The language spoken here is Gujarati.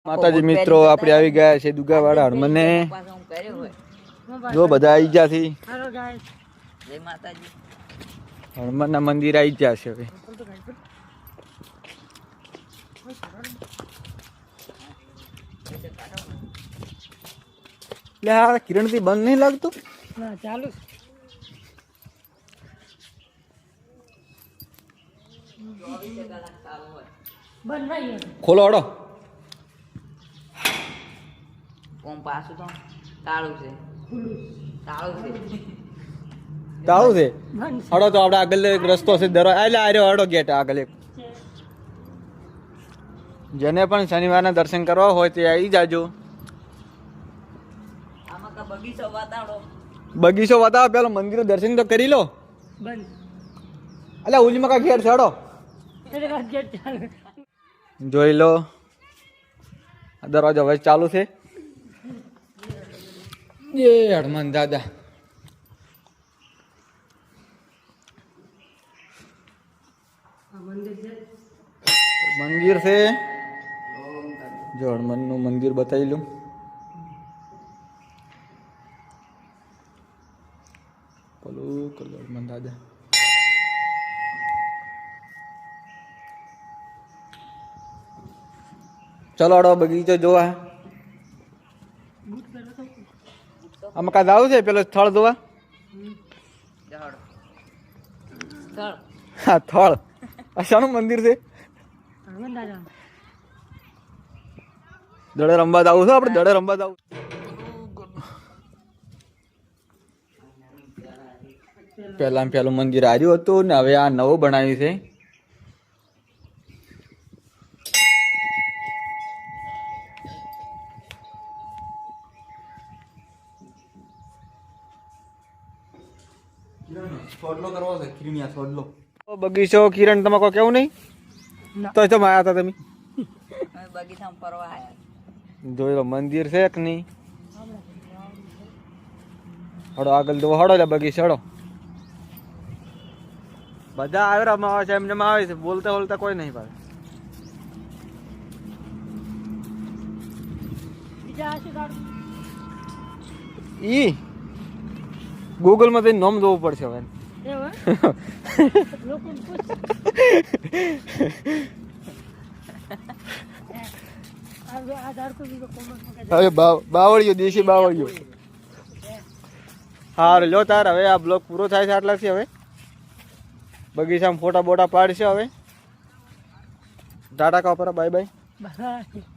માતાજી મિત્રો આપણે આવી ગયા છે દુગાવાડા હનુમાનને જો બધા આવી ગયા છે જય માતાજી હનુમાનના મંદિર આવી ગયા છે હવે એટલે આ કિરણથી બંધ નહીં લાગતું ના ચાલુ ખોલો હડો ઓમ પાછું તો તાળું છે તાળું છે હડો તો આપણે આગળ એક રસ્તો છે દરવાજો એટલે આર્યો હડો ગેટ આગળ એક જેને પણ શનિવારના દર્શન કરવા હોય તે આવી જાજો આમાં કા બગીચો વાતાડો બગીચો બતાવો પેલો મંદિરનું દર્શન તો કરી લો અલ્યા ઉલીમાં કા ઘેર છોડો જોઈ લો દરવાજો હવે ચાલુ છે એ હનુમાન દાદા મંદિર છે જો હનુમાનનું મંદિર બતાવી લઉં પેલું કલર હનુમાન દાદા ચલો અડો બગીચો જોવા આમાં કાં જવું છે પેલો સ્થળ જોવા હા સ્થળ શાનું મંદિર છે દડે રમવા જવું છે આપણે દડે રમવા જવું પેલું મંદિર હાર્યું હતું ને હવે આ નવું બનાવ્યું છે બગીચો કિરણ તમે કોઈ કેવું નહીં તો ચમ આયા હતા તમે બગીચામાં ફરવા આવ્યા જોઈ લો મંદિર છે કે નહીં હડો આગળ તો હડો લે બગીચો હડો બધા આવરામાં આવે છે એમને આવે છે બોલતા બોલતા કોઈ નહીં પાડે ઈ ગૂગલ માં જઈને નામ જોવું પડશે હવે હવે બાવળિયો દેશી બાવળિયો હા લો તાર હવે આ બ્લોગ પૂરો થાય છે આટલાથી હવે બગીચામાં ફોટા બોટા પાડશે હવે ટાટા કા પર બાય બાય